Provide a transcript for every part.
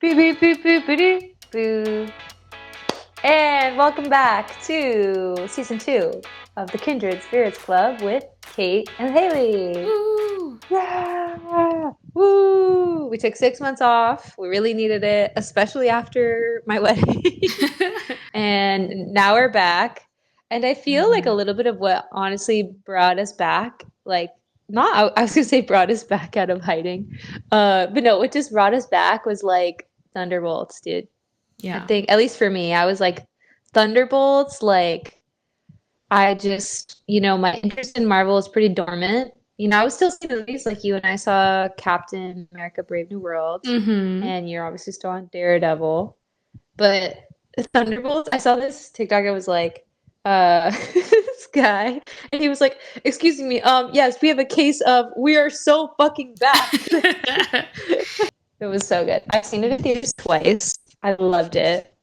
Boo, boo, boo, boo, boo, doo, boo. And welcome back to season 2 of the Kindred Spirits Club with Kait and Haley. Woo! Yeah! Woo! We took 6 months off. We really needed it, especially after my wedding. And now we're back. And I feel like a little bit of what honestly brought us back, like, not, I was going to say brought us back out of hiding. But no, what just brought us back was like Thunderbolts, dude. I Yeah. think, at least for me, I was like, Thunderbolts, like, I just, my interest in Marvel is pretty dormant. I was still seeing movies like you and I saw Captain America Brave New World, Mm-hmm. and you're obviously still on Daredevil. But Thunderbolts, I saw this TikTok. I was like, this guy, and he was like, "Excuse me, yes, we have a case of we are so fucking back." It was so good. I've seen it in theaters twice. I loved it.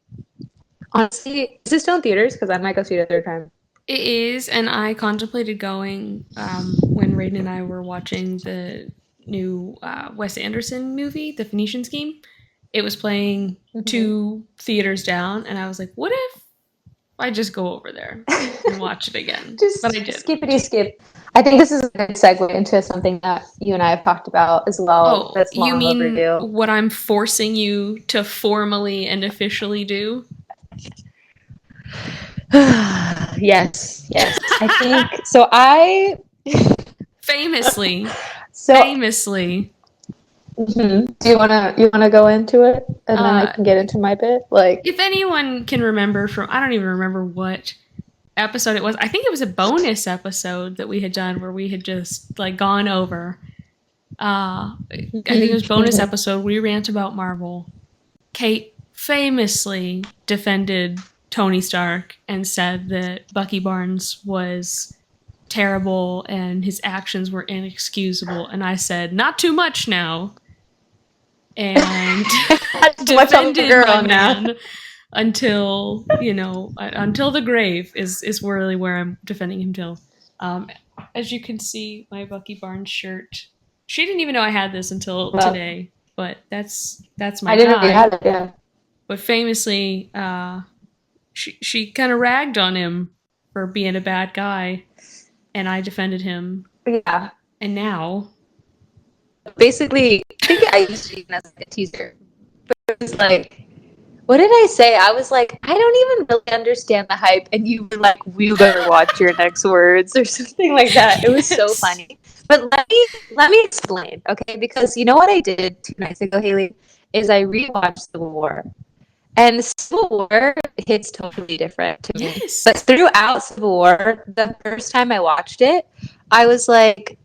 Honestly, is it still in theaters? Because I might go see it a third time. It is, and I contemplated going when Raiden and I were watching the new Wes Anderson movie, The Phoenician Scheme. It was playing Mm-hmm. 2 theaters down, and I was like, what if I just go over there and watch it again? But I Just skippity didn't. skip. I think this is a good segue into something that you and I have talked about as well. Oh, That's you long mean overdue. what I'm forcing you to formally and officially do? Yes, yes. I think so. Famously, So famously, Do you wanna go into it, and then I uh, can get into my bit? Like, if anyone can remember from, I don't even remember what episode it was. I think it was a bonus episode that we had done where we had just like gone over. I think it was bonus episode. We rant about Marvel. Kait famously defended Tony Stark and said that Bucky Barnes was terrible and his actions were inexcusable. And I said, not too much now. And too much on the defended my girl now. man until the grave is really where I'm defending him till. Um, as you can see, my Bucky Barnes shirt. She didn't even know I had this until Well, today, but that's my I didn't know you guy. had it. Yeah. But famously, she kind of ragged on him for being a bad guy, and I defended him. Yeah. And now, Basically, I think I used it even as like a teaser. But it was like, what did I say? I was like, I don't even really understand the hype, and you were like, "We better watch your next words" or something like that. It was so yes, funny. But let me explain, okay? Because you know what I did 2 nights ago, Haley, is I rewatched Civil War, and Civil War hits totally different to me. yes, But throughout Civil War, the first time I watched it, I was like,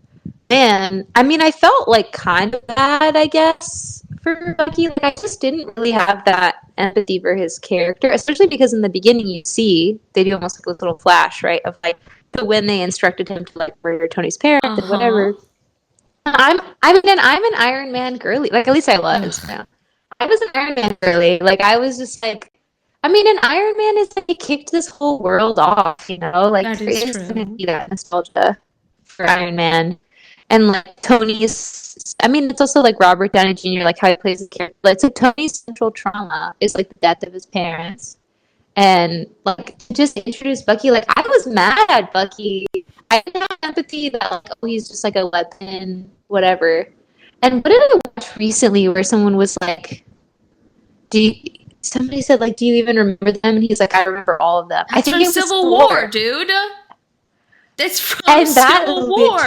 man, I mean, I felt like kind of bad, I guess, for Bucky. Like, I just didn't really have that empathy for his character, especially because in the beginning you see they do almost like a little flash, right, of like when they instructed him to like murder Tony's parents uh and huh. whatever. I'm an Iron Man girly. Like, at least I was. Ugh, Yeah. I was an Iron Man girly. Like, I was just like, I mean, an Iron Man is like he kicked this whole world off, you know. Like that there is is going to true. be that nostalgia for Iron Man, and like Tony's. I mean, it's also like Robert Downey Jr. Like how he plays the character. Like, it's like Tony's central trauma is like the death of his parents, and like to just introduce Bucky. Like I was mad at Bucky. I didn't have empathy that like oh he's just like a weapon, whatever. And what did I watch recently where someone was like, "Do you, somebody said like, do you even remember them?" And he's like, "I remember all of them." I That's think from it was Civil Civil War, War, dude. That's from and Civil War.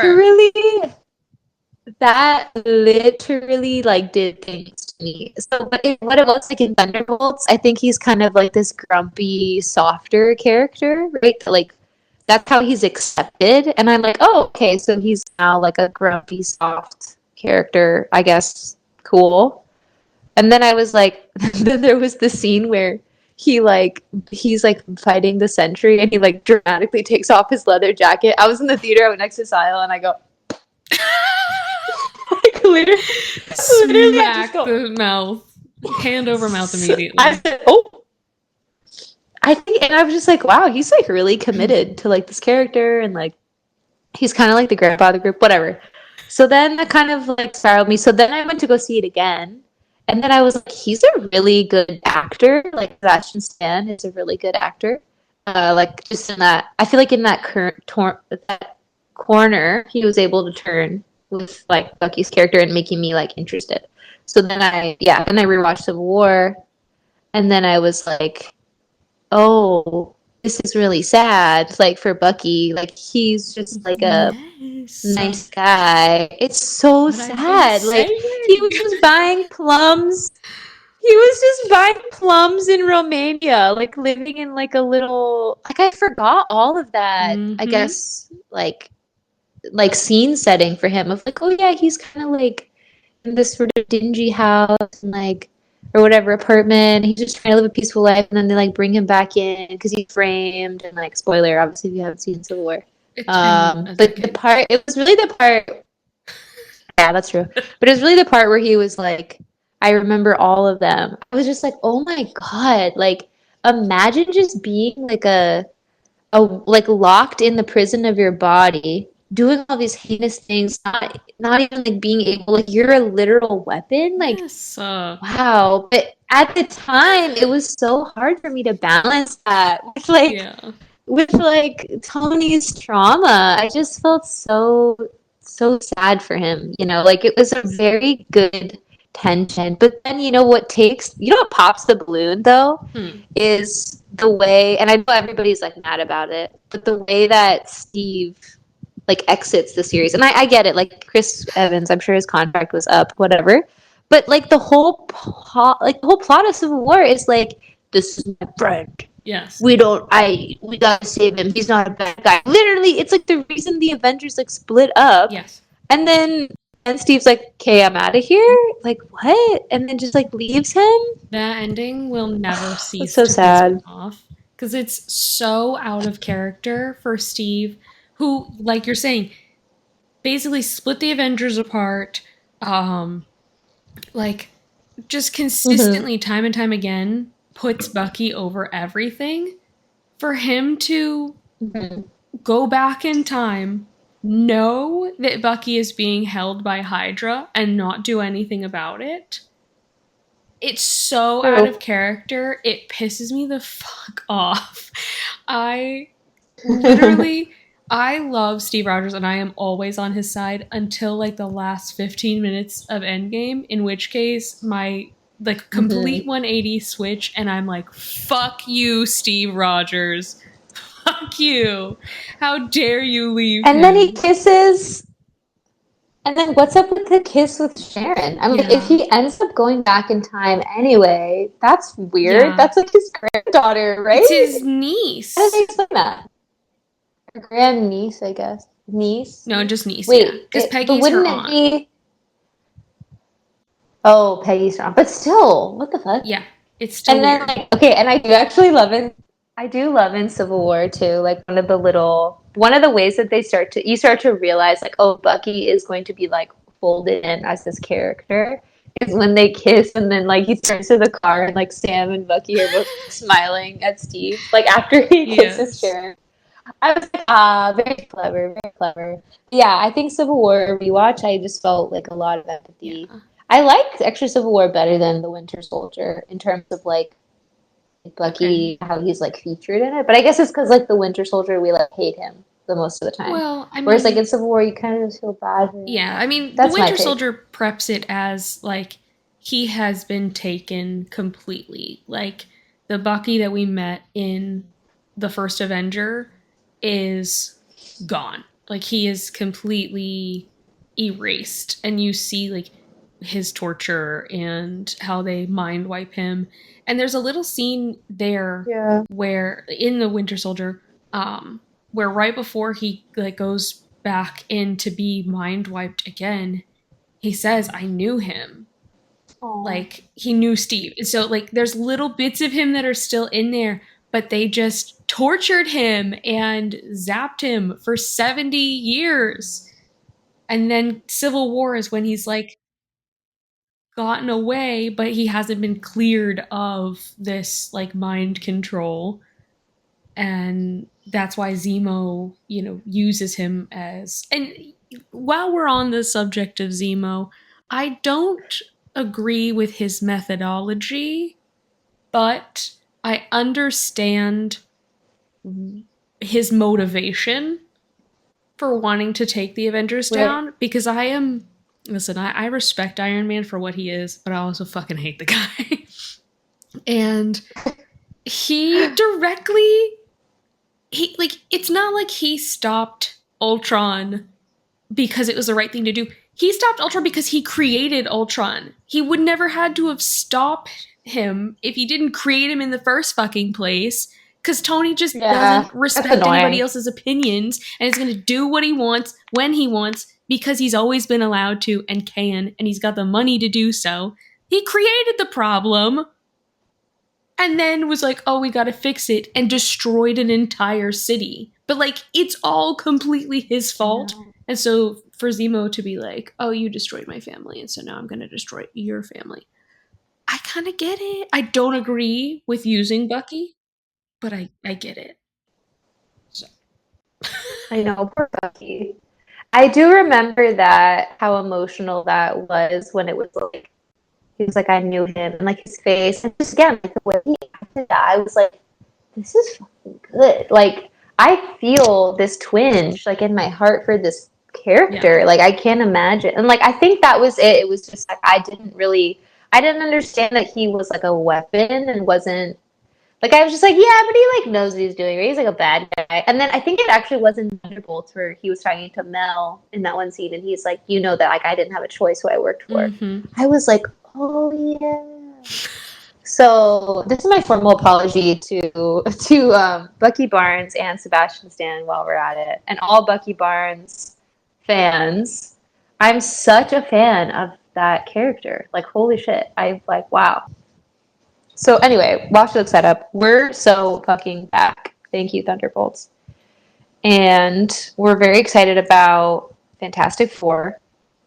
that literally like did things to me. So what it was like in Thunderbolts, I think he's kind of like this grumpy, softer character, right? Like that's how he's accepted, and I'm like, oh, okay, so he's now like a grumpy, soft character, I guess. Cool. And then I was like, then there was the scene where he's like fighting the sentry and he like dramatically takes off his leather jacket. I was in the theater, I went next to Sile and I go, like literally I just Smack go, the mouth, hand over mouth I immediately. said, oh, I think, and I was just like, wow, he's like really committed to like this character and like he's kind of like the grandpa of the group, whatever. So then that kind of like spiraled me. So then I went to go see it again. And then I was like, he's a really good actor. Like Sebastian Stan is a really good actor. Like just in that, I feel like in that that corner, he was able to turn with like Bucky's character and making me like interested. So then then I rewatched Civil War, and then I was like, oh, this is really sad. Like for Bucky, like he's just like a Yes. nice guy. It's so What I've been sad. Like he saying. was just buying plums. He was just buying plums in Romania, like living in like a little like I forgot all of that. I Mm-hmm. guess like scene setting for him of like, oh yeah, he's kind of like in this sort of dingy house and like or whatever apartment. He's just trying to live a peaceful life, and then they like bring him back in because he's framed. And like spoiler, obviously, if you haven't seen Civil War, It's been a but the decade. part it was really the part. Yeah, that's true. But it was really the part where he was like, I remember all of them. I was just like, oh my God, like imagine just being like a like locked in the prison of your body, doing all these heinous things, not even like being able like you're a literal weapon. Like, Yes. wow. But at the time it was so hard for me to balance that Yeah. with like Tony's trauma. I just felt so sad for him, you know, like it was a very good tension. But then you know what pops the balloon though Hmm. is the way, and I know everybody's like mad about it, but the way that Steve like exits the series. And I get it, like Chris Evans, I'm sure his contract was up, whatever. But like the whole plot of Civil War is like, this is my friend, Yes. we gotta save him. He's not a bad guy. Literally, it's like the reason the Avengers like split up. Yes. And then Steve's like, okay, I'm out of here. Like, what? And then just like leaves him. That ending will never That's cease so to piss me sad. off because it's so out of character for Steve, who, like you're saying, basically split the Avengers apart. Um, like just Mm-hmm. consistently, time and time again, puts Bucky over everything. For him to Mm-hmm. go back in time, know that Bucky is being held by Hydra, and not do anything about it. It's so out of True. character. It pisses me the fuck off. I literally I love Steve Rogers and I am always on his side until like the last 15 minutes of Endgame, in which case my like complete Mm-hmm. 180 switch and I'm like, fuck you, Steve Rogers. Fuck you. How dare you leave And then he him? kisses. And then what's up with the kiss with Sharon? I'm like, if Yeah. he ends up going back in time anyway, that's weird. Yeah. That's like his granddaughter, It's right? his How do they niece. explain that? Her grandniece, I guess. Niece? No, just niece, yeah. Wait, Because but Peggy's her wouldn't it aunt. be? Oh, Peggy's wrong. But still, what the fuck? Yeah. It's still And then weird. like, okay, and I do actually love it. I do love in Civil War too, like one of the ways that you start to realize like, oh, Bucky is going to be like folded in as this character is when they kiss and then like he turns to the car and like Sam and Bucky are both smiling at Steve. Like after he kisses Yes. Sharon. I was like, ah, very clever, very clever. Yeah, I think Civil War rewatch, I just felt like a lot of empathy. Yeah. I like extra Civil War better than the Winter Soldier in terms of like Okay. Bucky, how he's like featured in it. But I guess it's because like the Winter Soldier, we like hate him the most of the time. Well, I Whereas like mean, in Civil War, you kind of just feel bad for him. yeah. I mean, the That's my Winter take. Soldier preps it as like he has been taken completely. Like the Bucky that we met in the first Avenger is gone. Like he is completely erased, and you see like his torture and how they mind wipe him. And there's a little scene there Yeah. where in the Winter Soldier, where right before he like goes back in to be mind wiped again, he says, "I knew him." Aw. Like he knew Steve. So like there's little bits of him that are still in there, but they just tortured him and zapped him for 70 years. And then Civil War is when he's like gotten away, but he hasn't been cleared of this like mind control. And that's why Zemo, uses him as. And while we're on the subject of Zemo, I don't agree with his methodology, but I understand his motivation for wanting to take the Avengers down, because I respect Iron Man for what he is, but I also fucking hate the guy. And it's not like he stopped Ultron because it was the right thing to do. He stopped Ultron because he created Ultron. He would never had to have stopped him if he didn't create him in the first fucking place. Because Tony just doesn't respect anybody else's opinions and is going to do what he wants when he wants, because he's always been allowed to and can, and he's got the money to do so. He created the problem and then was like, oh, we got to fix it, and destroyed an entire city. But like, it's all completely his fault. No. And so for Zemo to be like, oh, you destroyed my family, and so now I'm going to destroy your family. I kind of get it. I don't agree with using Bucky, but I get it. So. I know, poor Bucky. I do remember that, how emotional that was when it was like, he was like, I knew him, and like his face, and just again, like the way he acted that, I was like, this is fucking good. Like, I feel this twinge like in my heart for this character. Yeah. Like, I can't imagine. And like, I think that was it. It was just like, I didn't understand that he was like a weapon and wasn't, like, I was just like, yeah, but he like knows what he's doing, right? He's like a bad guy. And then I think it actually was in Thunderbolts where he was talking to Mel in that one scene, and he's like, you know that like I didn't have a choice who I worked for. Mm-hmm. I was like, oh yeah. So this is my formal apology to Bucky Barnes and Sebastian Stan while we're at it, and all Bucky Barnes fans. I'm such a fan of that character. Like, holy shit. I'm like, wow. So anyway, while she looks that up, we're so fucking back. Thank you, Thunderbolts. And we're very excited about Fantastic Four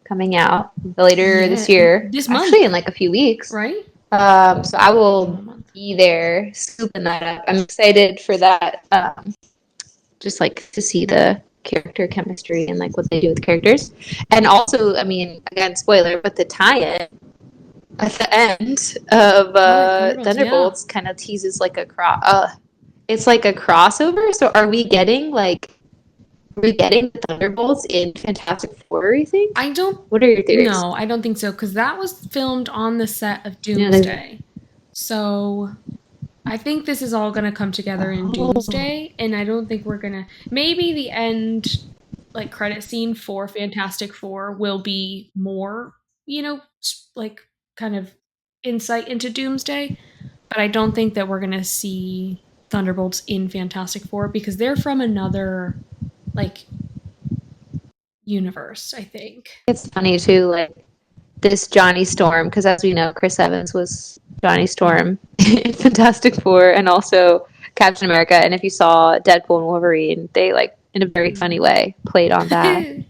coming out later this year. This month. Actually, in like a few weeks. Right? So I will be there scooping that up. I'm excited for that. Just like to see the character chemistry and like what they do with the characters. And also, I mean, again, spoiler, but the tie-in at the end of Thunderbolts kind of teases like it's like a crossover. So are we getting the Thunderbolts in Fantastic Four, you think? What are your theories? No, I don't think so, because that was filmed on the set of Doomsday. So I think this is all going to come together in Doomsday, and I don't think we're going to... Maybe the end like credit scene for Fantastic Four will be more, like kind of insight into Doomsday, but I don't think that we're going to see Thunderbolts in Fantastic Four, because they're from another like universe, I think. It's funny too, like this Johnny Storm, because as we know, Chris Evans was Johnny Storm in Fantastic Four and also Captain America. And if you saw Deadpool and Wolverine, they like in a very funny way played on that.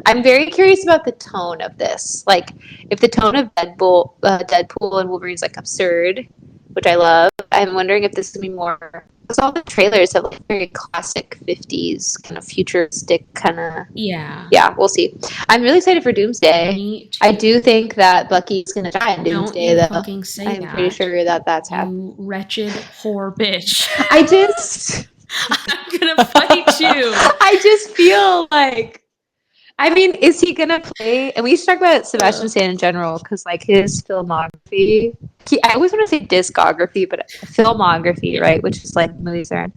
I'm very curious about the tone of this. Like, if the tone of Deadpool and Wolverine is like absurd, which I love, I'm wondering if this is gonna be more. Because all the trailers have like very classic 50s kind of futuristic kind of. Yeah, we'll see. I'm really excited for Doomsday. I do think that Bucky's gonna die in Doomsday, though. Fucking say I'm pretty sure that's happening. You wretched whore bitch. I'm gonna fight you. I just feel like, I mean, is he gonna play? And we should talk about Sebastian Stan in general, because like his filmography. I always want to say discography, but filmography, right? Which is like movies are in.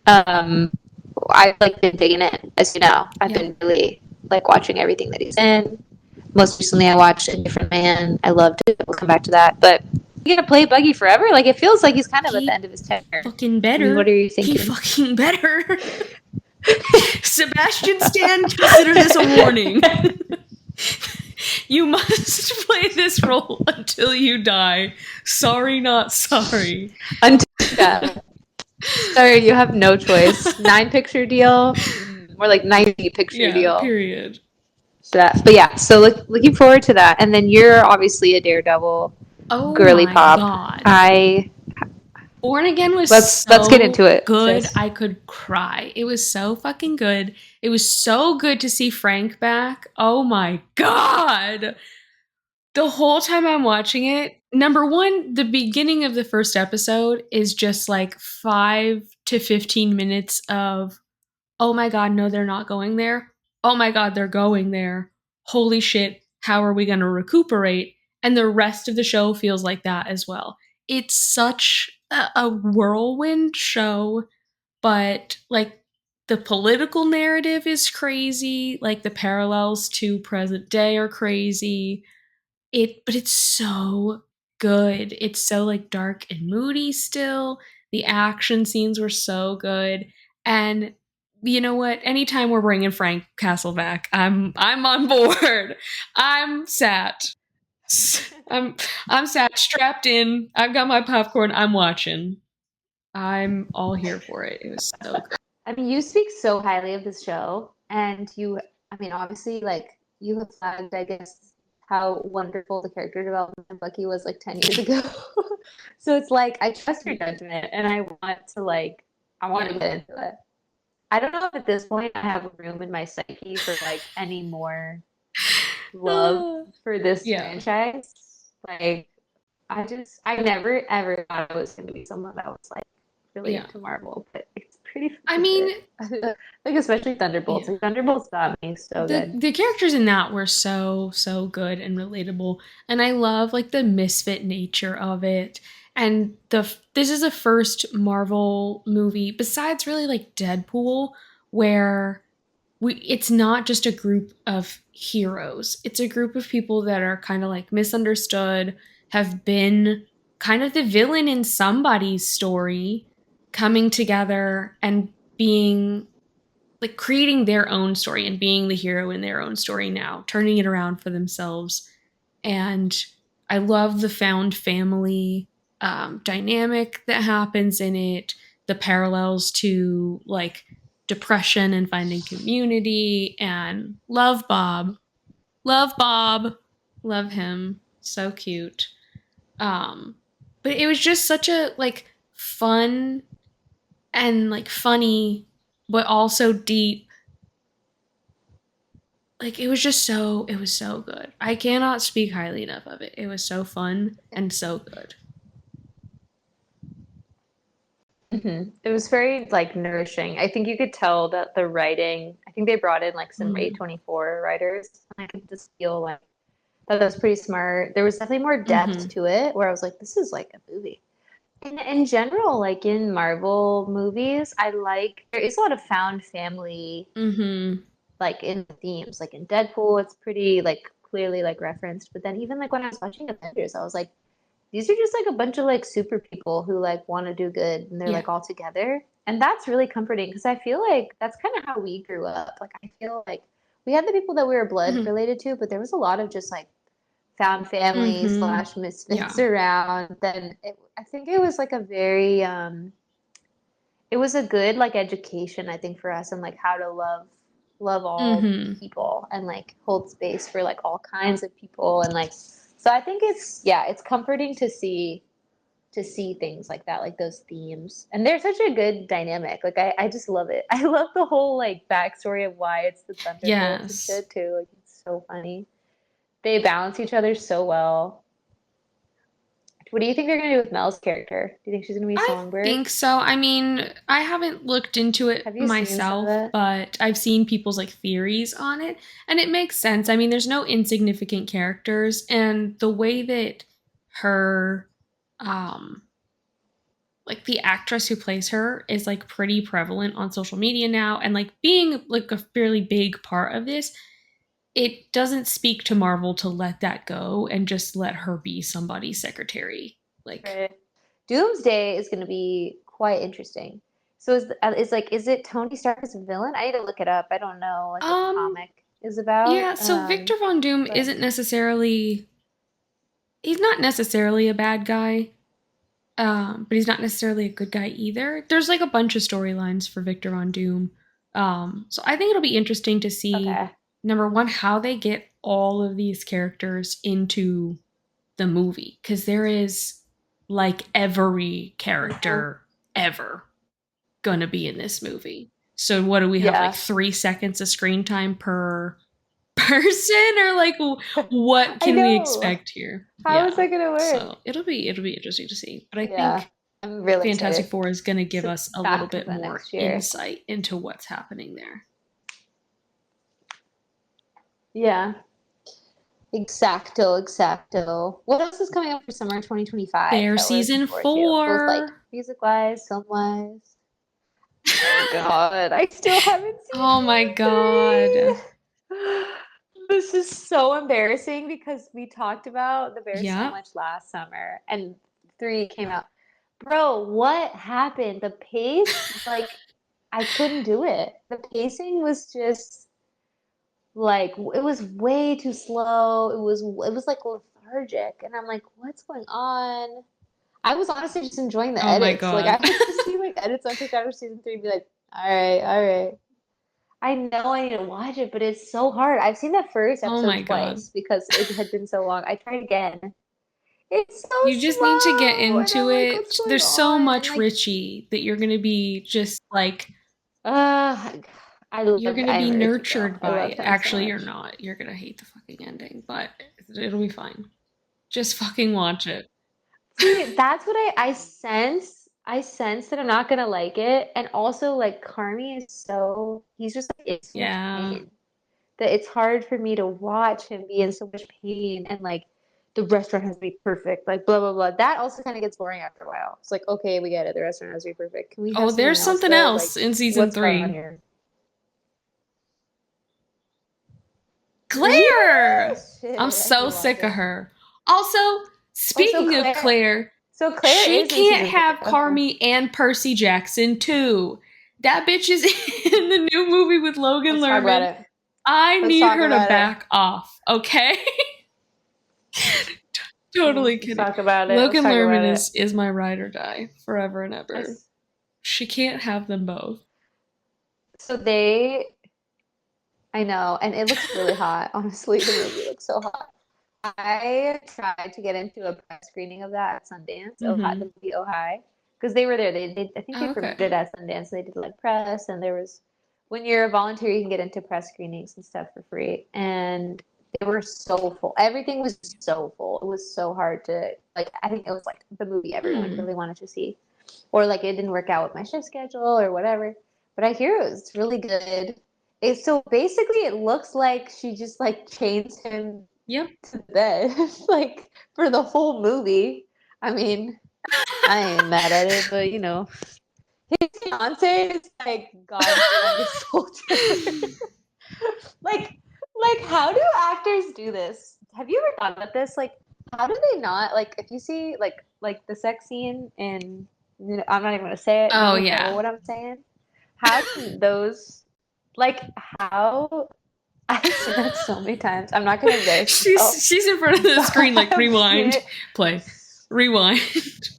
I've like been digging it, as you know. I've been really like watching everything that he's in. Most recently, I watched A Different Man. I loved it. We'll come back to that. But he's gonna play Buggy forever? Like, it feels like he's kind of at the end of his tenure. Fucking better. I mean, what are you thinking? He fucking better. Sebastian Stan, consider this a warning. You must play this role until you die. Sorry, not sorry. Sorry, you have no choice. 9-picture deal, more like 90-picture deal. Period. So looking forward to that. And then you're obviously a Daredevil girly pop. God. Born Again was let's get into it. Good. Sis. I could cry. It was so fucking good. It was so good to see Frank back. Oh my God. The whole time I'm watching it, number one, the beginning of the first episode is just like 5 to 15 minutes of, oh my God, no, they're not going there. Oh my God, they're going there. Holy shit, how are we going to recuperate? And the rest of the show feels like that as well. It's such a whirlwind show, but like the political narrative is crazy. Like the parallels to present day are crazy. But it's so good. It's so like dark and moody still. The action scenes were so good. And you know what? Anytime we're bringing Frank Castle back, I'm on board. I'm sat. I'm sat, strapped in. I've got my popcorn. I'm watching. I'm all here for it. It was so good. I mean, you speak so highly of this show, and you, I mean, obviously, like, you have flagged, I guess, how wonderful the character development of Bucky was like 10 years ago. So it's like, I trust your judgment, and I want to, like, I want to get into it. I don't know if at this point I have room in my psyche for, like, any more love for this franchise. Like, I never, ever thought I was going to be someone that was, like, really into Marvel, but it's pretty. I mean, like especially Thunderbolts. Like, Thunderbolts got me so good. The characters in that were so good and relatable, and I love like the misfit nature of it. And this is the first Marvel movie besides really like Deadpool where it's not just a group of heroes. It's a group of people that are kind of like misunderstood, have been kind of the villain in somebody's story, coming together and being like creating their own story and being the hero in their own story now, turning it around for themselves. And I love the found family dynamic that happens in it, the parallels to like depression and finding community, and love Bob. Love Bob. Love him. So cute. But it was just such a like fun and like funny but also deep. Like it was so good. I cannot speak highly enough of it. It was so fun and so good. Mm-hmm. It was very like nourishing. I think you could tell that the writing, I think they brought in like some A24 writers. I could just feel like that was pretty smart. There was definitely more depth to it where I was like, this is like a movie. In general, like in Marvel movies, there is a lot of found family like in the themes. Like in Deadpool, it's pretty like clearly like referenced. But then even like when I was watching Avengers, I was like, these are just like a bunch of like super people who like want to do good and they're like all together. And that's really comforting because I feel like that's kind of how we grew up. Like I feel like we had the people that we were blood related to, but there was a lot of just like found family / misfits around. Then I think it was like a very it was a good like education I think for us and like how to love all people and like hold space for like all kinds of people and like so I think it's comforting to see things like that, like those themes. And they're such a good dynamic. Like I just love it. I love the whole like backstory of why it's the Thunderbolts and shit too. Like it's so funny. They balance each other so well. What do you think they're gonna do with Mel's character? Do you think she's gonna be Songbird? I think so. I mean, I haven't looked into it myself, but I've seen people's like theories on it, and it makes sense. I mean, there's no insignificant characters, and the way that her, like the actress who plays her is like pretty prevalent on social media now, and like being like a fairly big part of this, it doesn't speak to Marvel to let that go and just let her be somebody's secretary. Like Doomsday is going to be quite interesting. So is it Tony Stark as a villain? I need to look it up. I don't know like what the comic is about. Yeah, so Victor Von Doom isn't necessarily he's not necessarily a bad guy. But he's not necessarily a good guy either. There's like a bunch of storylines for Victor Von Doom. So I think it'll be interesting to see number one, how they get all of these characters into the movie. Because there is like every character ever gonna be in this movie. So what do we have? Like 3 seconds of screen time per person, or like what can we expect here? How is that gonna work? So it'll be interesting to see. But I think I'm really Fantastic excited. Four is going to give us a little bit more insight into what's happening there. Yeah. Exacto. What else is coming up for summer 2025? Bear season 4. Both like music-wise, film-wise. Oh god, I still haven't seen Oh my god. This is so embarrassing because we talked about the Bear so much last summer and 3 came out. Bro, what happened? The pace, like, I couldn't do it. The pacing was just like, it was way too slow. It was like lethargic, and I'm like, what's going on? I was honestly just enjoying the edits. Like, I would just see like edits on TikTok for season 3 and be like, all right. I know I need to watch it, but it's so hard. I've seen the first episode twice because it had been so long. I tried again. It's so You just slow, need to get into it. Like, there's so much Richie that you're going to be just like you're going to be nurtured by it. Actually, you're not. You're going to hate the fucking ending, but it'll be fine. Just fucking watch it. See, that's what I sense. I sense that I'm not gonna like it, and also like Carmi is so he's just like in so much pain that it's hard for me to watch him be in so much pain, and like the restaurant has to be perfect, like blah blah blah. That also kind of gets boring after a while. It's like, okay, we get it. The restaurant has to be perfect. Can we? Have there's something else like, in season 3. Claire! I'm so sick of her. Also, speaking of Claire, so Claire she can't have Carmi and Percy Jackson too. That bitch is in the new movie with Logan Lerman. I need her to back off, okay? Totally kidding. Talk about it. Logan Lerman is my ride or die forever and ever. She can't have them both. So I know, and it looks really hot. Honestly, the movie looks so hot. I tried to get into a press screening of that at Sundance, the movie Ohio, because they were there. They I think they premiered it at Sundance. They did like press, and there was when you're a volunteer, you can get into press screenings and stuff for free. And they were so full. Everything was so full. It was so hard to like. I think it was like the movie everyone really wanted to see, or like it didn't work out with my shift schedule or whatever. But I hear it was really good. So basically, it looks like she just like chains him to the bed like for the whole movie. I mean, I ain't mad at it, but you know, his fiance is like God's strongest soldier. like how do actors do this? Have you ever thought about this? Like, how do they not like if you see like the sex scene in I'm not even gonna say it. Oh you know what I'm saying? How do those like how I've seen that so many times. I'm not gonna embarrass myself. She's in front of the screen like rewind, play, rewind,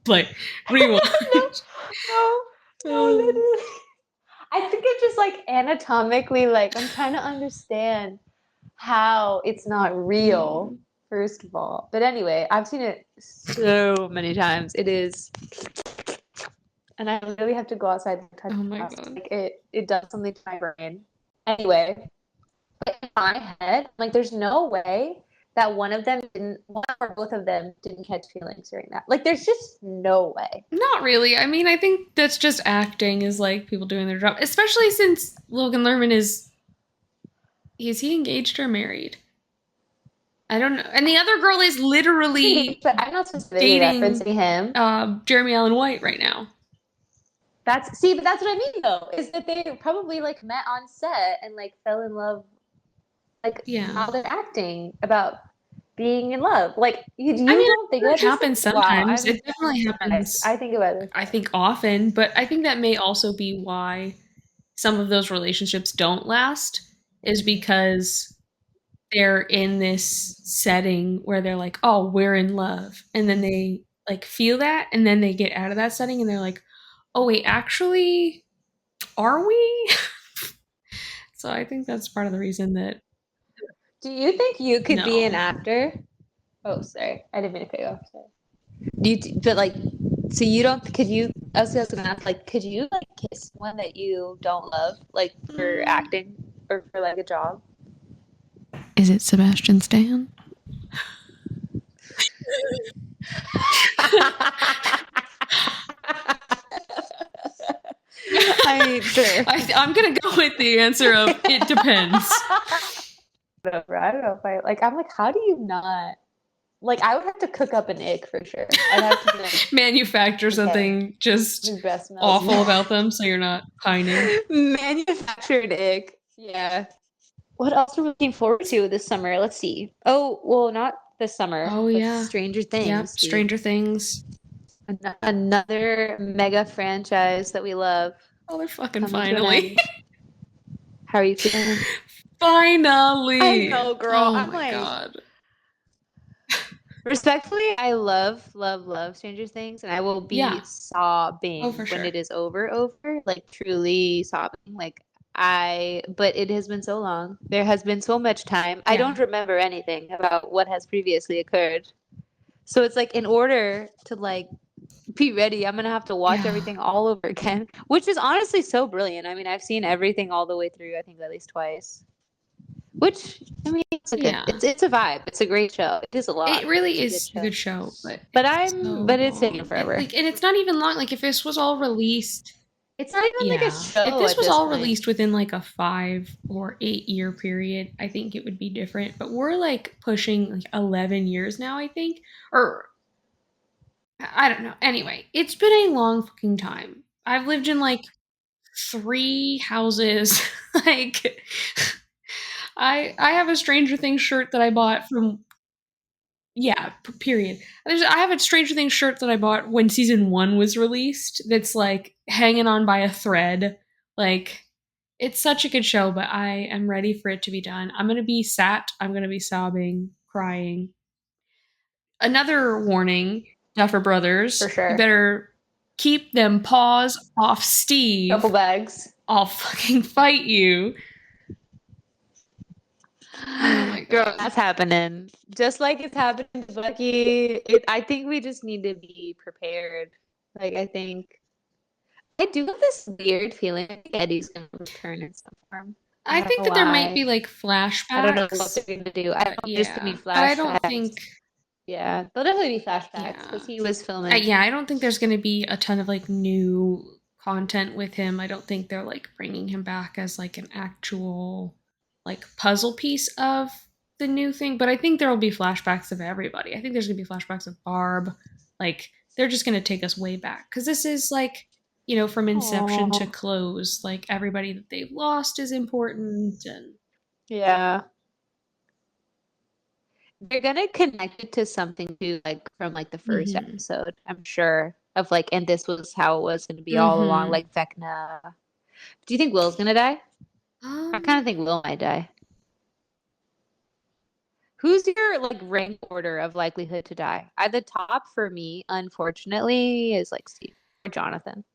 play, rewind. No, literally. I think it's just like anatomically, like I'm trying to understand how it's not real, first of all. But anyway, I've seen it so many times. It is, and I really have to go outside and touch the house. Like it does something to my brain. Anyway. In my head, like there's no way that one or both of them didn't catch feelings during that. Like there's just no way. Not really. I mean, I think that's just acting, is like people doing their job, especially since Logan Lerman is he engaged or married? I don't know. And the other girl is literally but I'm not specifically referencing him. Jeremy Allen White right now. But that's what I mean though, is that they probably like met on set and like fell in love. Like how they're acting about being in love. Like you don't think it happens sometimes. It definitely happens. I think about it. I think often, but I think that may also be why some of those relationships don't last, is because they're in this setting where they're like, oh, we're in love. And then they like feel that, and then they get out of that setting and they're like, oh wait, actually, are we? So I think that's part of the reason that. Do you think you could be an actor? Oh, sorry. I didn't mean to cut you off. Sorry. But like, so you don't, could you, I was gonna ask, like, could you like kiss one that you don't love, like for acting or for like a job? Is it Sebastian Stan? I mean, sure. I'm gonna go with the answer of it depends. I don't know if I'm like, how do you not? Like, I would have to cook up an ick for sure. I'd have to be like, manufacture something just awful about them so you're not pining. Manufactured ick. Yeah. What else are we looking forward to this summer? Let's see. Oh, well, not this summer. Oh, but yeah. Stranger Things. Yep, Stranger Things. Another mega franchise that we love. Oh, they're fucking finally. How are you feeling? Finally. I know, girl. Oh I'm my like, god. Respectfully, I love Stranger Things, and I will be sobbing when it is over. Like truly sobbing. But it has been so long. There has been so much time. I don't remember anything about what has previously occurred. So it's like in order to like be ready, I'm gonna have to watch everything all over again, which is honestly so brilliant. I mean, I've seen everything all the way through, I think at least twice. Which I mean, it's a vibe. It's a great show. It is a lot. It really is a good show, but it's taking forever. And it's not even long. Like if this was all released, it's not even like a show. If this was all released within like a 5 or 8 year period, I think it would be different. But we're like pushing like 11 years now, I think, or I don't know. Anyway, it's been a long fucking time. I've lived in like 3 houses. Like I have a Stranger Things shirt that I bought from period. I have a Stranger Things shirt that I bought when season 1 was released that's like hanging on by a thread. Like it's such a good show, but I am ready for it to be done. I'm going to be I'm going to be sobbing, crying. Another warning, Duffer Brothers. For sure. You better keep them paws off Steve. Couple bags. I'll fucking fight you. Oh my God. Girl, that's happening. Just like it's happening to Bucky. I think we just need to be prepared. Like, I do have this weird feeling Eddie's going to return in some form. I think that there might be like flashbacks. I don't know what they're going to do. I don't know if there's going to be flashbacks. But I don't think. Yeah, there'll definitely be flashbacks because he was filming. I don't think there's going to be a ton of like new content with him. I don't think they're like bringing him back as like an actual like puzzle piece of the new thing. But I think there will be flashbacks of everybody. I think there's going to be flashbacks of Barb. Like they're just going to take us way back because this is like, you know, from inception to close. Like everybody that they've lost is important and yeah. They're gonna connect it to something too, like from like the first episode, I'm sure, of like, and this was how it was gonna be all along, like Vecna. Do you think Will's gonna die? I kind of think Will might die. Who's your like rank order of likelihood to die? At the top for me, unfortunately, is like Steve or Jonathan.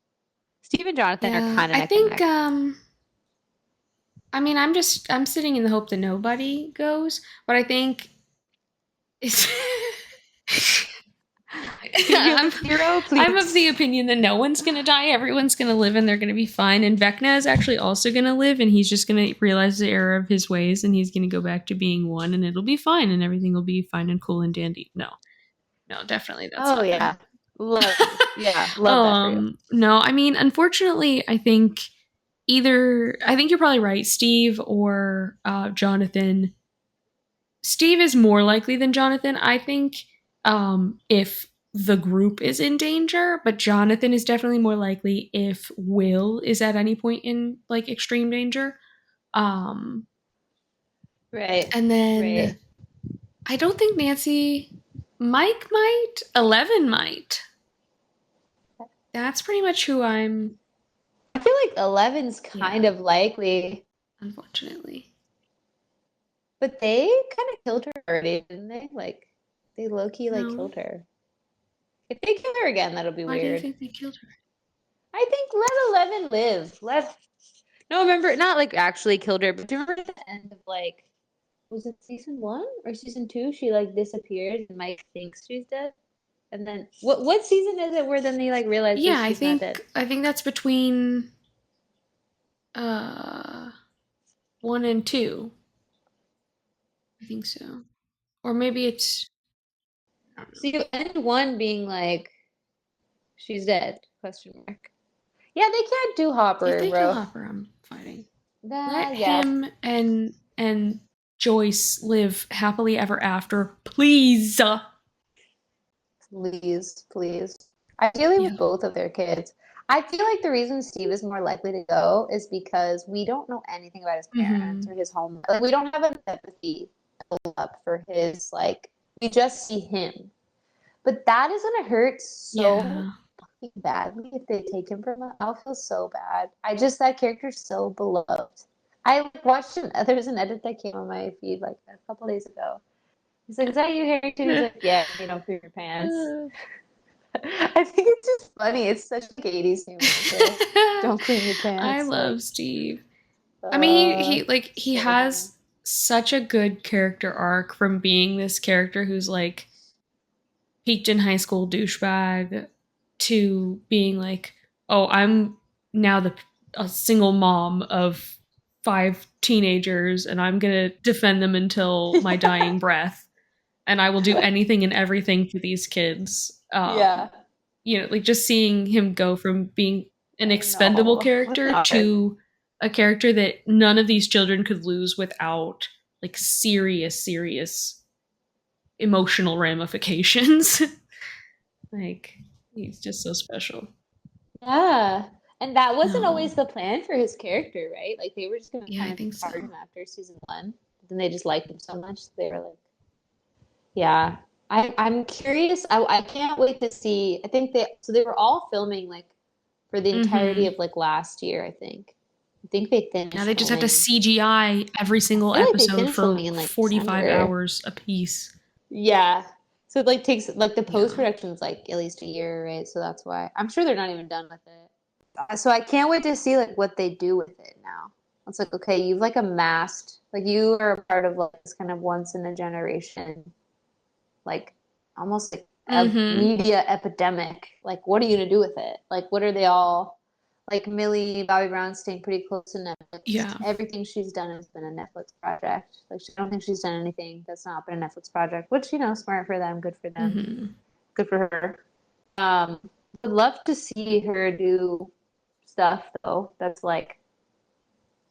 Steve and Jonathan are kind of. I think. I mean, I'm sitting in the hope that nobody goes, but I think. I'm of the opinion that no one's going to die. Everyone's going to live and they're going to be fine. And Vecna is actually also going to live and he's just going to realize the error of his ways and he's going to go back to being one and it'll be fine and everything will be fine and cool and dandy. No, definitely that's not yeah. Love that for you. No, I mean, unfortunately, I think you're probably right, Steve or Jonathan. Steve is more likely than Jonathan, I think, if the group is in danger, but Jonathan is definitely more likely if Will is at any point in like extreme danger. Right. And then I don't think Mike might, 11 might. That's pretty much who I feel like 11's kind of likely. Unfortunately. But they kind of killed her already, didn't they? Like, they low-key, killed her. If they kill her again, that'll be weird. Why do you think they killed her? I think let 11 live. No, remember, not, like, actually killed her, but do you remember at the end of, like, was it season 1 or season 2? She, like, disappears and Mike thinks she's dead. And then, what season is it where then they, like, realize she's not dead? I think that's between 1 and 2. I think so. Or maybe it's, I don't So know. you end one being like, she's dead? Question mark. Yeah, they can't do If Hopper, they kill bro. Hopper, I'm fighting. Let Yeah. him and Joyce live happily ever after, please. Please, please. Ideally Yeah. with both of their kids. I feel like the reason Steve is more likely to go is because we don't know anything about his parents Mm-hmm. or his home. Like, we don't have an empathy built up for his, like, we just see him. But that is gonna hurt so Yeah. fucking badly if they take him from us. I'll feel so bad. That character's so beloved. I watched there's an edit that came on my feed like a couple days ago. He's like, "Is that you, Harrington?" He's like, "Yeah, you don't poo your pants." I think it's just funny. It's such like 80s humor. So don't clean your I pants. love Like, Steve. I mean, he so funny. has such a good character arc from being this character who's like peaked in high school douchebag to being like, oh, I'm now a single mom of 5 teenagers, and I'm gonna defend them until my dying breath, and I will do anything and everything for these kids. Yeah, Like just seeing him go from being an I expendable know. What's character not hard? to a character that none of these children could lose without like serious emotional ramifications. Like he's just so special. Yeah. And that wasn't No. always the plan for his character, right? Like they were just gonna Yeah, kind I of think discard so. him after season one. But then they just liked him so much, they were like, yeah. I'm curious. I can't wait to see. I think they were all filming like for the entirety Mm-hmm. of like last year, I think. I think they Now finished they just have to filming. CGI every I single feel like they episode finished for filming in like 45 December. hours a piece. Yeah. So it like takes like the post Yeah. production is like at least a year, right? So that's why I'm sure they're not even done with it. So I can't wait to see like what they do with it now. It's like, okay, you've like amassed, like you are a part of like this kind of once in a generation, like almost like a Mm-hmm. media epidemic. Like, what are you gonna do with it? Like, what are they all like? Millie Bobby Brown's staying pretty close to Netflix. Yeah. Everything she's done has been a Netflix project. Like, I don't think she's done anything that's not been a Netflix project, which, smart for them, good for them, Mm-hmm. good for her. Um, I'd love to see her do stuff though that's like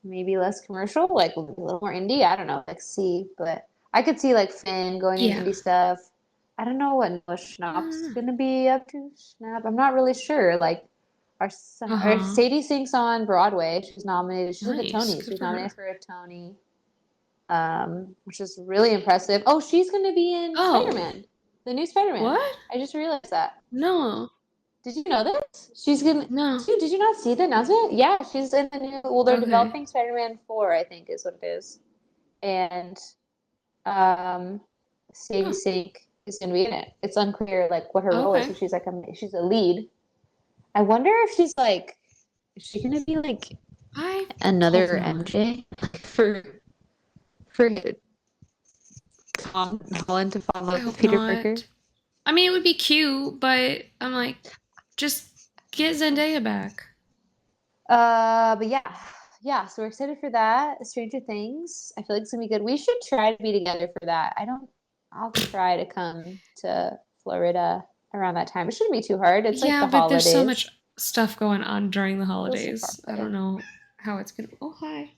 maybe less commercial, like a little more indie. I don't know, like see, but I could see like Finn going in Yeah. indie stuff. I don't know what Noah Schnapp's gonna be up to. Schnapp, I'm not really sure. Like our Uh-huh. Sadie Sink's on Broadway. She's nominated. She's at the Nice. Tonys. Good She's for nominated her. for a Tony, which is really impressive. Oh, she's gonna be in Oh, Spider-Man, the new Spider-Man. what? I just realized that. No. Did you know this? She's gonna. No. Dude, did you not see the announcement? Yeah, she's in the new. Well, they're Okay. developing Spider-Man 4, I think, is what it is. And um, Sadie Huh. Sink is gonna be in it. It's unclear like what her role is, Okay. but she's a lead. I wonder if she's like, is she gonna be like I hope another not. MJ for Tom Holland to fall in I love with hope Peter Parker? not. I mean, it would be cute, but I'm like, just get Zendaya back. But yeah. So we're excited for that. Stranger Things. I feel like it's gonna be good. We should try to be together for that. I don't. I'll try to come to Florida around that time. It shouldn't be too hard. It's like Yeah, the but there's so much holidays. stuff going on during the Feels so far holidays. I don't away. know how it's gonna. Oh, hi.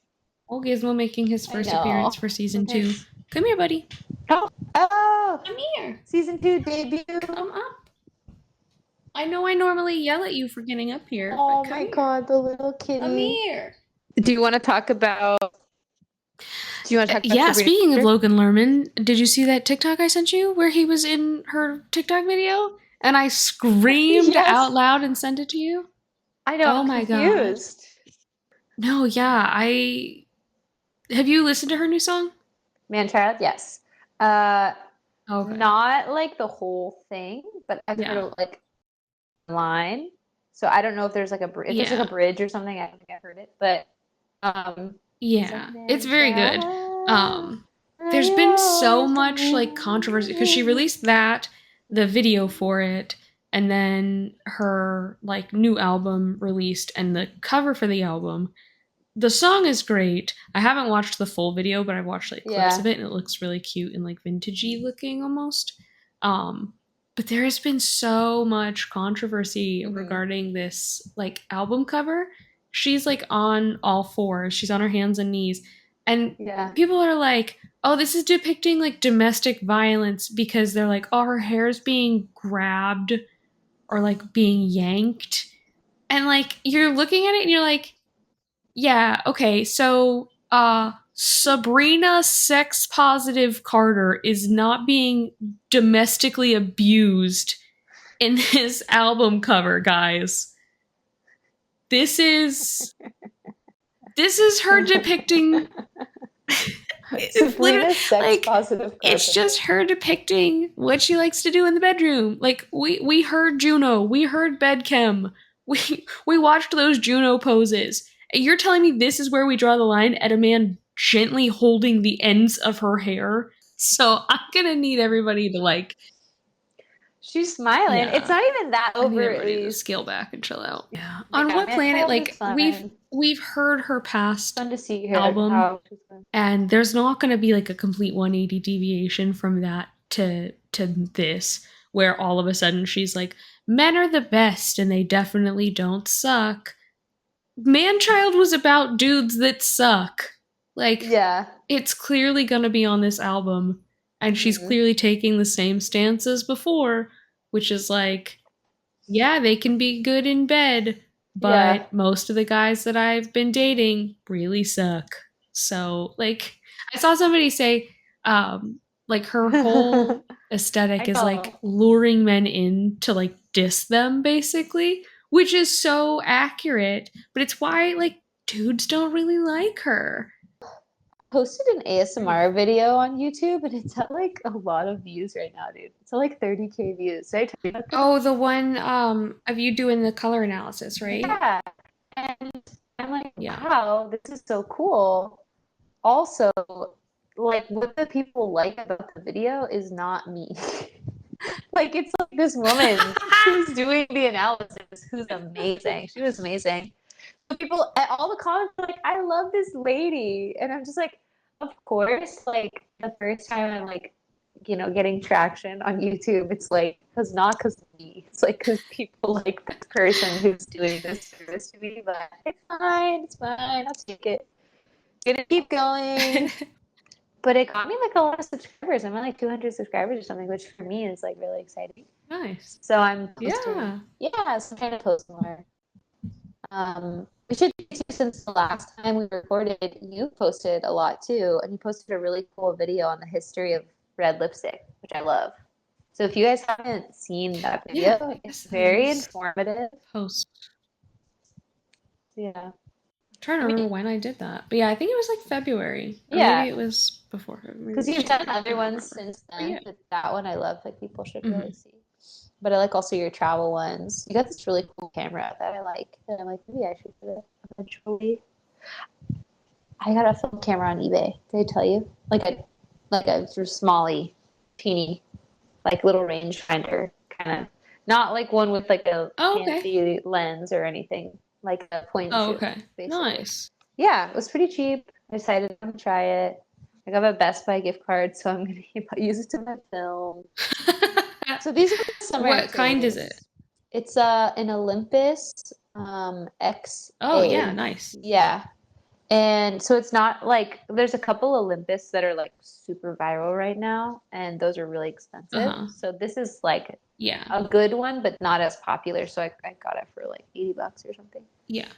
Oh, Gizmo making his I first appearance know. for season Okay. 2. Come here, buddy. Oh, Come here. season 2 debut. Come up. I know I normally yell at you for getting up here, but Oh come my here. God, the little Come kitty. here. Do you want to talk about? Do you want to talk about Yeah, Sabrina speaking of Carpenter? Logan Lerman, did you see that TikTok I sent you where he was in her TikTok video? And I screamed out Yes, loud and sent it to you? I know. Oh I'm my god. confused. No, yeah, I have you listened to her new song? Man child, yes. Uh, Okay. not like the whole thing, but I've heard Yeah. it like online. So I don't know if there's like if there's like a Yeah. bridge or something. I don't think I've heard it, but it's like Yeah. It's man very good. child, are There's you been so always much like controversy because she coming? released the video for it, and then her like new album released and the cover for the album. the song is great. I haven't watched the full video, but I've watched like clips of it, and it looks really cute and like vintagey looking almost. But there has been so much controversy regarding this like album cover. She's like on all fours. She's on her hands and knees. And people are like, oh, this is depicting like domestic violence because they're like, oh, her hair's being grabbed or like being yanked. And like you're looking at it and you're like, yeah, okay, so Sabrina sex positive Carter is not being domestically abused in this album cover, guys. This is her depicting it's literally sex positive Carter. It's just her depicting what she likes to do in the bedroom. Like we heard Juno, we heard Bedchem, we watched those Juno poses. You're telling me this is where we draw the line at a man gently holding the ends of her hair? So I'm gonna need everybody to like. She's smiling. Yeah. It's not even that overtly. To scale back and chill out. Yeah. On What Planet? Like we've heard her past fun to see her album, and there's not going to be like a complete 180 deviation from that to this, where all of a sudden she's like, men are the best and they definitely don't suck. Man-Child was about dudes that suck. Like, it's clearly gonna be on this album, and she's clearly taking the same stance as before, which is like, yeah, they can be good in bed, but most of the guys that I've been dating really suck. So, like, I saw somebody say, like, her whole aesthetic is, like, luring men in to, like, diss them, basically. Which is so accurate, but it's why, like, dudes don't really like her. I posted an ASMR video on YouTube, and it's at, like, a lot of views right now, dude. It's at, like, 30K views. Did I tell you about that? Oh, the one of you doing the color analysis, right? Yeah. And I'm like, wow, this is so cool. Also, like, what the people like about the video is not me. Like, it's like this woman who's doing the analysis who's amazing. She was amazing. But people, all the comments are like, I love this lady. And I'm just like, of course, like, the first time I'm, like, you know, getting traction on YouTube, it's like, not because of me. It's like, because people like this person who's doing this service to me. But it's fine. I'll take it. Gonna keep going. But it got me, like, a lot of subscribers. I'm at, like, 200 subscribers or something, which for me is, like, really exciting. Nice. So I'm posting. Yeah, so I'm trying to post more. We should do, since the last time we recorded, you posted a lot, too. And you posted a really cool video on the history of red lipstick, which I love. So if you guys haven't seen that video, it's very informative. Post. Yeah. I'm trying to remember when I did that. But yeah, I think it was like February. Or maybe it was before February. Because you've done other ones since then. But that one I love. Like, people should really see. But I like also your travel ones. You got this really cool camera that I like. And I'm like, maybe I should get it eventually. I got a film camera on eBay. Did I tell you? Like a sort of smally, teeny, like, little rangefinder kind of. Not like one with like a fancy lens or anything. Like a point and shoot. Basically. Nice. Yeah, it was pretty cheap. I decided to try it. I got a Best Buy gift card, so I'm going to use it to my film. So these are the summer What kind is it? It's an Olympus X. Oh, yeah, nice. Yeah. And so it's not like, there's a couple Olympus that are like super viral right now, and those are really expensive. So this is like a good one, but not as popular. So I got it for like $80 or something. Yeah.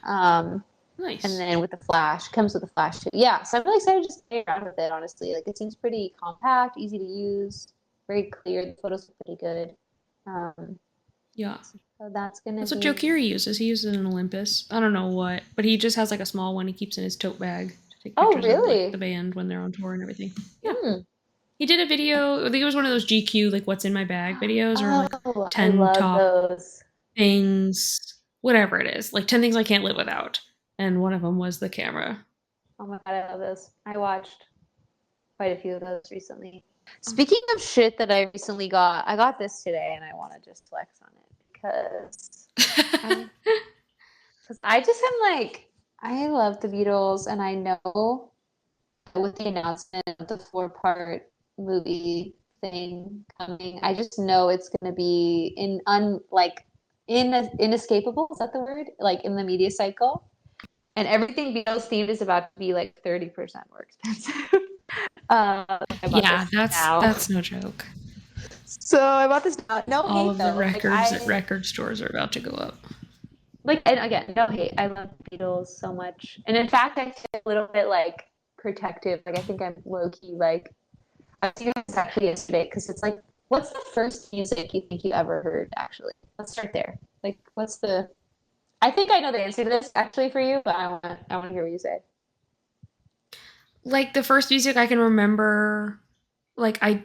Nice. And then with the flash, comes with a flash too. Yeah. So I'm really excited to just play around with it, honestly. Like, it seems pretty compact, easy to use, very clear. The photos are pretty good. Yeah. So that's what Joe Keery uses. He uses an Olympus. I don't know what, but he just has like a small one he keeps in his tote bag to take pictures of like, the band when they're on tour and everything. Yeah. He did a video, I think it was one of those GQ, like, what's in my bag videos, or like 10 top things, whatever it is. Like 10 things I can't live without. And one of them was the camera. Oh my God, I love those. I watched quite a few of those recently. Speaking of shit that I recently got, I got this today and I want to just flex on it because I just am like, I love the Beatles, and I know with the announcement of the four-part movie thing coming, I just know it's going to be inescapable. Is that the word? Like in the media cycle, and everything Beatles themed is about to be like 30% more expensive. I bought Yeah, this now. that's no joke. So I bought this now. No All hate of the though. Like records at I record stores are about to go up. like, and again, no hate. I love the Beatles so much, and in fact, I feel a little bit like protective. Like I think I'm low key like I was thinking this actually yesterday because it's like, what's the first music you think you ever heard? Actually, let's start there. Like, what's the? I think I know the answer to this actually for you, but I want to hear what you say. Like the first music I can remember, like I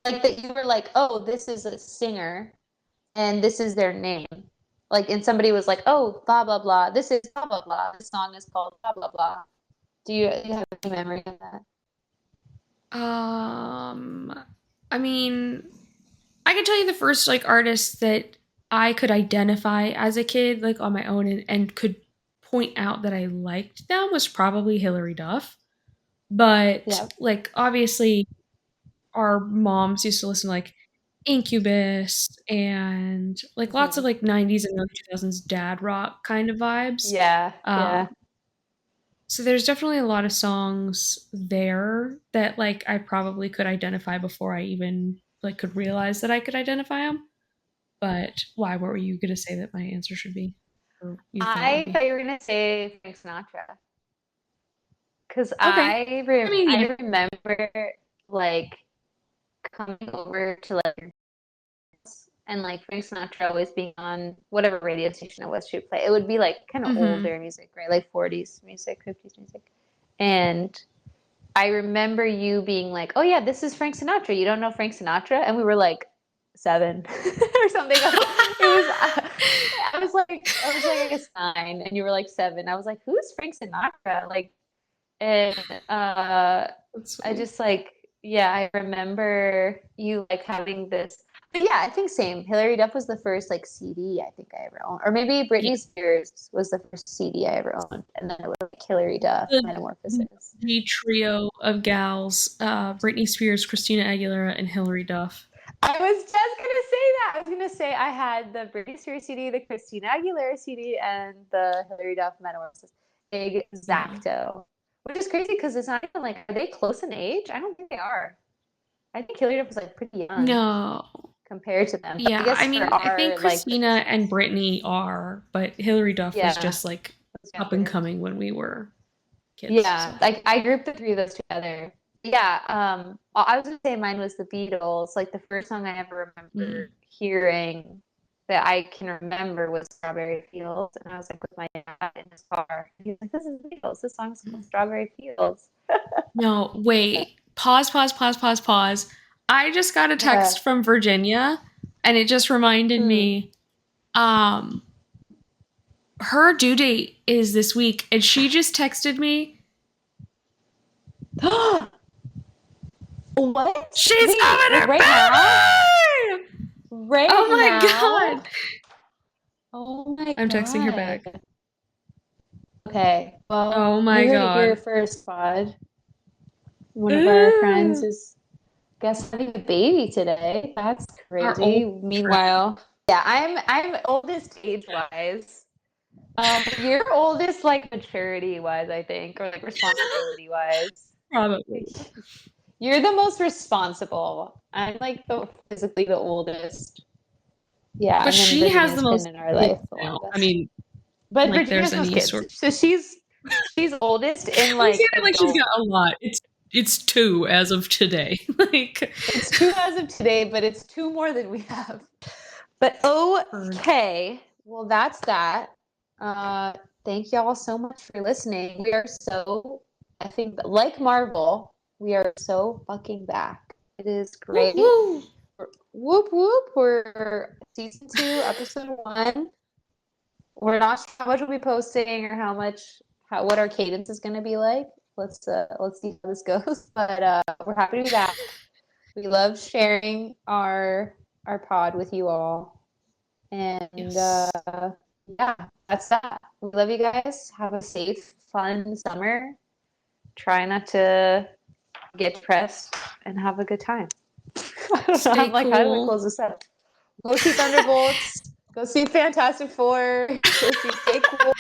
Like that you were like, oh, this is a singer, and this is their name. Like, and somebody was like, oh, blah blah blah. This is blah blah blah. This song is called blah blah blah. Do you have any memory of that? um I mean, I can tell you the first like artist that I could identify as a kid, like on my own, and could point out that I liked them was probably Hilary Duff. But Yeah. like obviously our moms used to listen to like Incubus and like lots of Hmm. like 90s and early 2000s dad rock kind of vibes. Yeah. Yeah. Um, so there's definitely a lot of songs there that like I probably could identify before I even like could realize that I could identify them. But why? What were you gonna say that my answer should be, or you thought would I be? thought you were gonna say Frank Sinatra. Because Okay. I mean, yeah. I remember like coming over to like and like Frank Sinatra always being on whatever radio station it was she would play. It would be like kind of Mm-hmm. older music, right? Like 40s music, 50s music. And I remember you being like, "Oh yeah, this is Frank Sinatra. You don't know Frank Sinatra?" And we were like 7 or something. It was I was like I guess 9 and you were like 7. I was like, "Who's Frank Sinatra?" Like and That's I funny. just like, yeah, I remember you like having this. But yeah, I think same. Hilary Duff was the first like CD I think I ever owned, or maybe Yeah. Britney Spears was the first CD I ever owned, and then it was like Hilary Duff, Metamorphosis. The trio of gals, Britney Spears, Christina Aguilera, and Hilary Duff. I was just gonna say that. I was gonna say I had the Britney Spears CD, the Christina Aguilera CD, and the Hilary Duff Metamorphosis. Yeah. Exacto. Which is crazy because it's not even like, are they close in age? I don't think they are. I think Hilary Duff was like pretty young No. compared to them. But I Yeah, I guess for mean, I think our like, Christina and Britney are, but Hilary Duff was yeah, just like those up and younger. coming when we were kids. Yeah, So, like I grouped the three of those together. Yeah, I was gonna say mine was the Beatles. Like the first song I ever mm. remember hearing that I can remember was Strawberry Fields, and I was like with my dad in his car. He was like, "This is Beatles. This song's called Strawberry Fields." No, wait. Pause, pause, pause, pause, pause. I just got a Uh, text from Virginia and it just reminded hmm. me um her due date is this week and she just texted me, What? she's Wait, having like her right now? baby. Right Oh my now? god. Oh my I'm texting her God. back. Okay, well, Oh you my heard it here god. first, Pod. One of our friends Ooh. is guess having a baby today. That's Our old crazy. friend. Meanwhile, yeah, I'm oldest age wise. You're oldest like maturity wise, I think, or like responsibility wise. Probably. You're the most responsible. I'm like the physically the oldest. Yeah, But and then she has the Virginia's been most in our kids life the now. I longest. mean, But like Virginia there's has most any kids. sort. So she's oldest in We say like that like she's adult. got a lot. It's two as of today. Like It's 2 as of today, but it's 2 more than we have. But heard. okay. Well, that's that. Uh, Thank y'all so much for listening. We are so, I think, like Marvel, we are so fucking back. It is Woo great. woo. Whoop whoop. We're season 2, episode 1. We're not sure how much we'll be posting or how what our cadence is going to be like. Let's see how this goes. But we're happy to be back. We love sharing our pod with you all. And Yes. Yeah, that's that. We love you guys. Have a safe, fun summer. Try not to get depressed and have a good time. I don't know. Stay I'm like, how do I cool. close this up? Go see Thunderbolts. Go see Fantastic Four. Go see Stay Cool.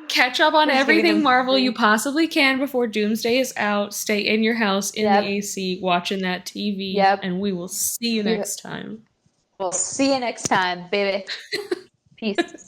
Catch up on Just giving everything them Marvel you free. possibly can before Doomsday is out. Stay in your house in the Yep. AC watching that TV, Yep. and we will see you You, next time. we'll see you next time, baby. Peace.